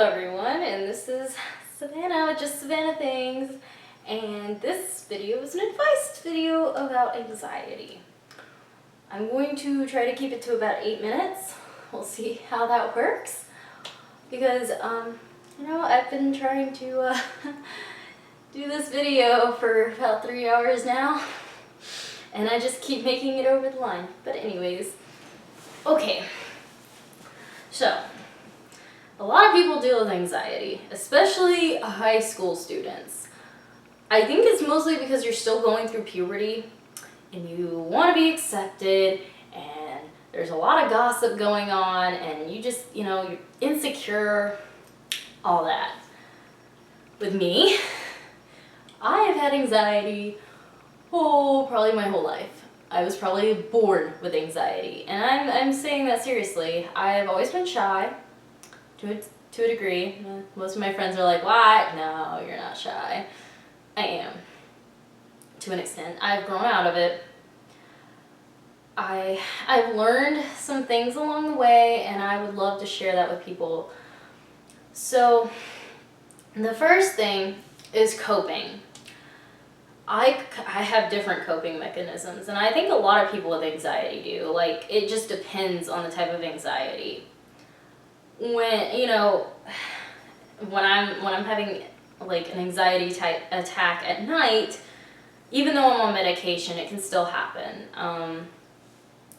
everyone, and this is Savannah with Just Savannah Things, and this video is an advice video about anxiety. I'm going to try to keep it to about 8 minutes. We'll see how that works, because I've been trying to do this video for about 3 hours now, and I just keep making it over the line. But anyways, okay, so a lot of people deal with anxiety, especially high school students. I think it's mostly because you're still going through puberty and you want to be accepted, and there's a lot of gossip going on, and you just, you're insecure, all that. With me, I have had anxiety, probably my whole life. I was probably born with anxiety, and I'm saying that seriously. I've always been shy. To a degree. Most of my friends are like, what? No, you're not shy. I am. To an extent. I've grown out of it. I've learned some things along the way, and I would love to share that with people. So, the first thing is coping. I have different coping mechanisms, and I think a lot of people with anxiety do. Like, it just depends on the type of anxiety. When I'm having like an anxiety type attack at night, even though I'm on medication, it can still happen.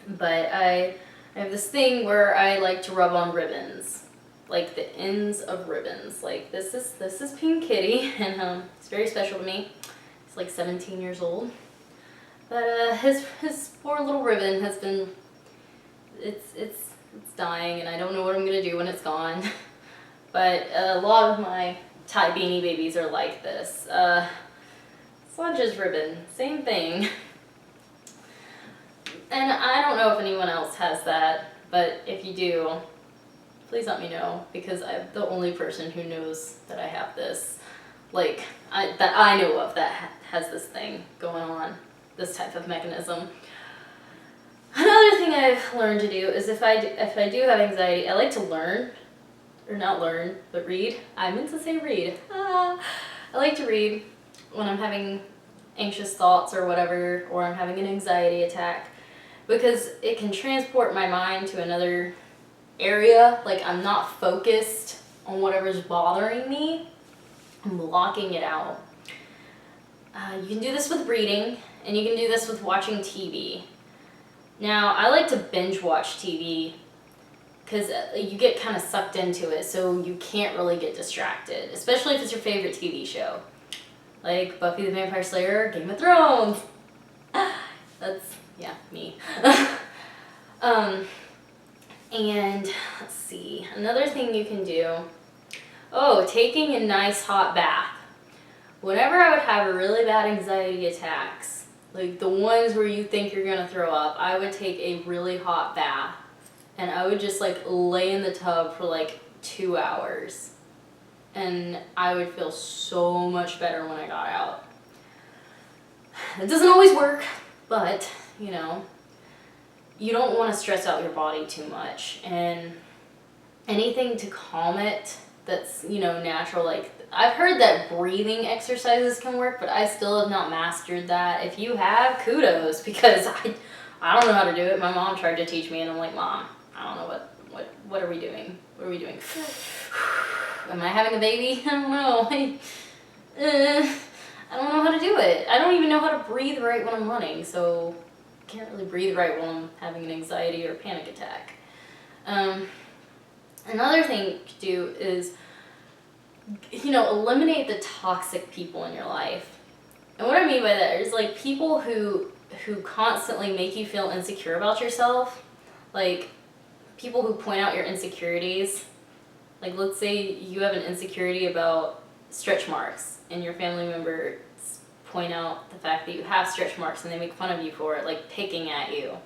But I have this thing where I like to rub on ribbons, like the ends of ribbons. Like this is Pink Kitty, and it's very special to me. He's like 17 years old, but his poor little ribbon has been it's dying, and I don't know what I'm gonna do when it's gone. But a lot of my Thai beanie babies are like this. Sludge's ribbon, same thing. And I don't know if anyone else has that, but if you do, please let me know, because I'm the only person who knows that I have this, that I know of that has this thing going on, this type of mechanism. Another thing I've learned to do is if I do have anxiety, I like to learn, or not learn, but read. I meant to say read. I like to read when I'm having anxious thoughts or whatever, or I'm having an anxiety attack, because it can transport my mind to another area. Like, I'm not focused on whatever's bothering me. I'm blocking it out. You can do this with reading, and you can do this with watching TV. Now, I like to binge watch TV because you get kind of sucked into it, so you can't really get distracted, especially if it's your favorite TV show. Like Buffy the Vampire Slayer, Game of Thrones. That's, yeah, me. And let's see, another thing you can do, taking a nice hot bath. Whenever I would have really bad anxiety attacks, like the ones where you think you're gonna throw up, I would take a really hot bath, and I would just lay in the tub for 2 hours, and I would feel so much better when I got out. It doesn't always work, but you don't want to stress out your body too much, and anything to calm it that's natural. Like, I've heard that breathing exercises can work, but I still have not mastered that. If you have, kudos, because I don't know how to do it. My mom tried to teach me, and I'm like, Mom, I don't know what are we doing? What are we doing? Am I having a baby? I don't know. I don't know how to do it. I don't even know how to breathe right when I'm running, so I can't really breathe right when I'm having an anxiety or panic attack. Another thing to do is, eliminate the toxic people in your life. And what I mean by that is people who constantly make you feel insecure about yourself. Like people who point out your insecurities. Like, let's say you have an insecurity about stretch marks, and your family members point out the fact that you have stretch marks, and they make fun of you for it, picking at you.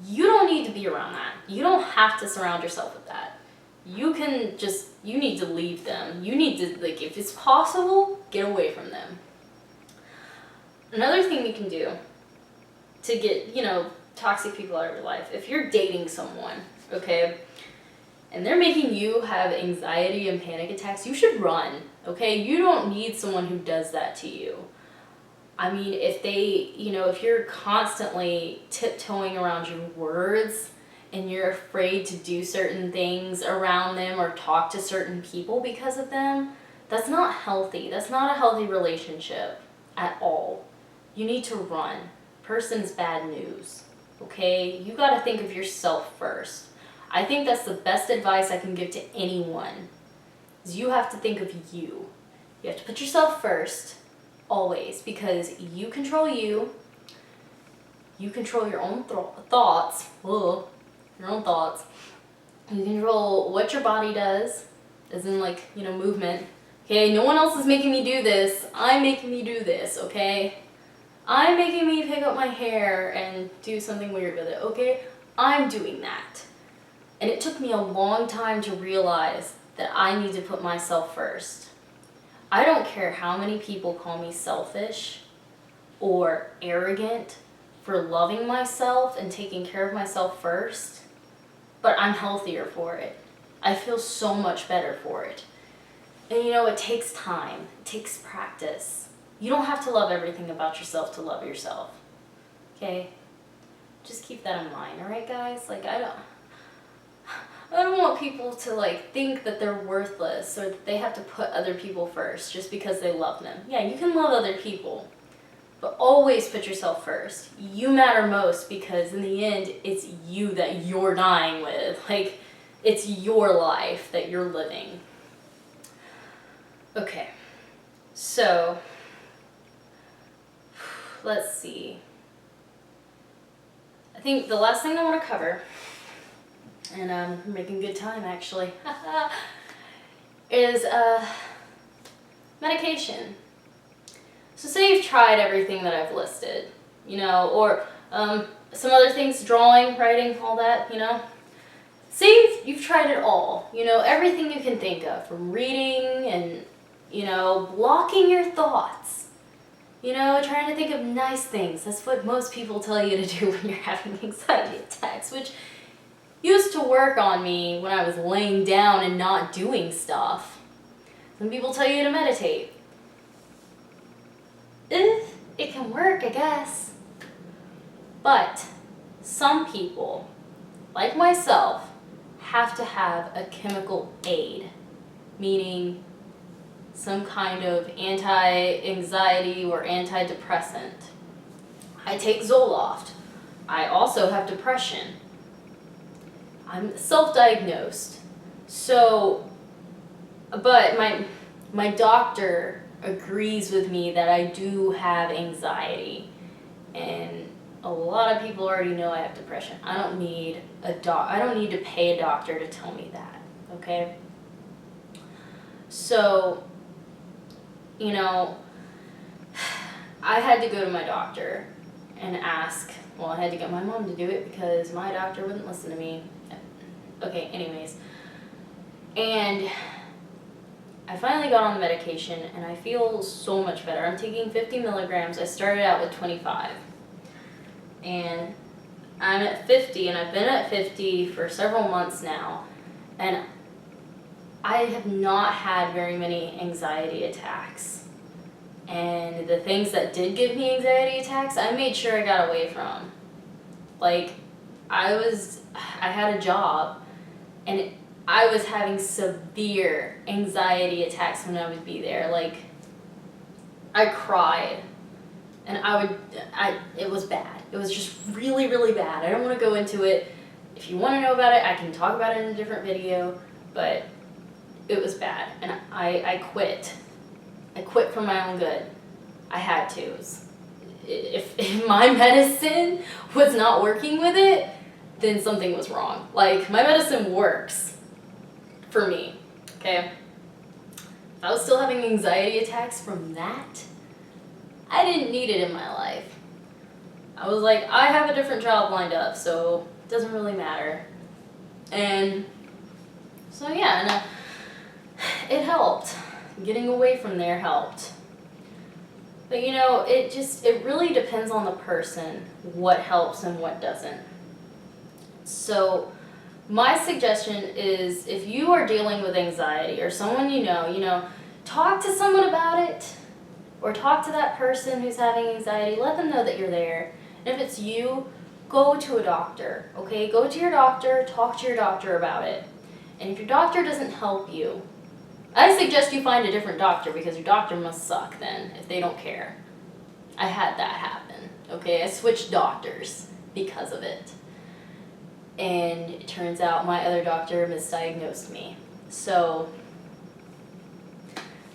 You don't need to be around that. You don't have to surround yourself with that. You need to leave them. You need to, if it's possible, get away from them. Another thing you can do to get, toxic people out of your life, if you're dating someone, okay, and they're making you have anxiety and panic attacks, you should run, okay? You don't need someone who does that to you. I mean, if you're constantly tiptoeing around your words and you're afraid to do certain things around them or talk to certain people because of them, that's not healthy. That's not a healthy relationship at all. You need to run. Person's bad news, okay? You gotta think of yourself first. I think that's the best advice I can give to anyone, is you have to think of you. You have to put yourself first, always, because you control you. You control your own thoughts. Ugh, your own thoughts. You control what your body does, as in movement. Okay, no one else is making me do this. I'm making me do this, okay? I'm making me pick up my hair and do something weird with it, okay? I'm doing that. And it took me a long time to realize that I need to put myself first. I don't care how many people call me selfish or arrogant for loving myself and taking care of myself first, but I'm healthier for it. I feel so much better for it. And it takes time, it takes practice. You don't have to love everything about yourself to love yourself, okay? Just keep that in mind, alright guys? I don't want people to think that they're worthless or that they have to put other people first just because they love them. Yeah, you can love other people, but always put yourself first. You matter most because in the end, it's you that you're dying with. It's your life that you're living. Okay, so let's see. I think the last thing I want to cover, and I'm making good time actually, is medication. So say you've tried everything that I've listed, or some other things, drawing, writing, all that, Say you've tried it all, everything you can think of, from reading and, blocking your thoughts, trying to think of nice things. That's what most people tell you to do when you're having anxiety attacks, which used to work on me when I was laying down and not doing stuff. Some people tell you to meditate. It can work, I guess. But some people, like myself, have to have a chemical aid, meaning some kind of anti-anxiety or antidepressant. I take Zoloft. I also have depression. I'm self-diagnosed. So, but my doctor agrees with me that I do have anxiety, and a lot of people already know I have depression. I don't need to pay a doctor to tell me that, okay? So, I had to go to my doctor and ask, well, I had to get my mom to do it because my doctor wouldn't listen to me. Okay, anyways. And I finally got on the medication and I feel so much better. I'm taking 50 milligrams. I started out with 25. And I'm at 50, and I've been at 50 for several months now. And I have not had very many anxiety attacks. And the things that did give me anxiety attacks, I made sure I got away from. I had a job, and I was having severe anxiety attacks when I would be there. I cried, and it was bad. It was just really, really bad. I don't want to go into it. If you want to know about it, I can talk about it in a different video, but it was bad, and I quit. I quit for my own good. I had to. If my medicine was not working with it, then something was wrong. My medicine works for me, okay? If I was still having anxiety attacks from that, I didn't need it in my life. I was like, I have a different job lined up, so it doesn't really matter. And so yeah, it helped. Getting away from there helped. But it really depends on the person what helps and what doesn't. So my suggestion is if you are dealing with anxiety or someone you know, talk to someone about it or talk to that person who's having anxiety. Let them know that you're there. And if it's you, go to a doctor, okay? Go to your doctor, talk to your doctor about it. And if your doctor doesn't help you, I suggest you find a different doctor because your doctor must suck then if they don't care. I had that happen, okay? I switched doctors because of it. And it turns out my other doctor misdiagnosed me. So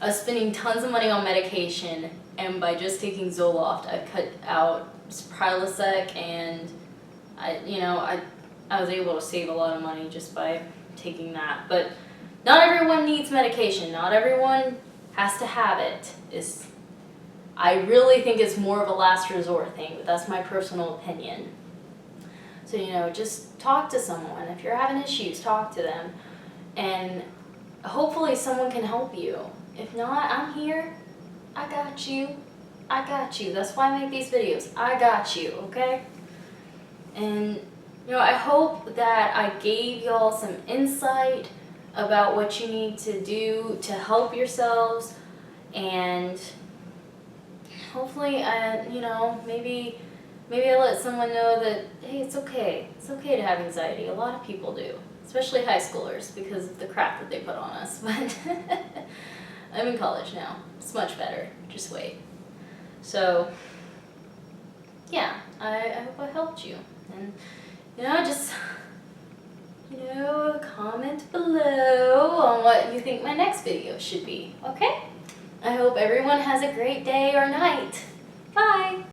I was spending tons of money on medication, and by just taking Zoloft, I cut out Prilosec, and I was able to save a lot of money just by taking that. But not everyone needs medication. Not everyone has to have it. I really think it's more of a last resort thing, but that's my personal opinion. So, just talk to someone. If you're having issues, talk to them. And hopefully someone can help you. If not, I'm here. I got you. I got you. That's why I make these videos. I got you, okay? And, I hope that I gave y'all some insight about what you need to do to help yourselves. And hopefully, maybe I let someone know that, hey, it's okay. It's okay to have anxiety. A lot of people do, especially high schoolers because of the crap that they put on us. But I'm in college now. It's much better. Just wait. So, yeah, I hope I helped you. And, just, comment below on what you think my next video should be, okay? I hope everyone has a great day or night. Bye!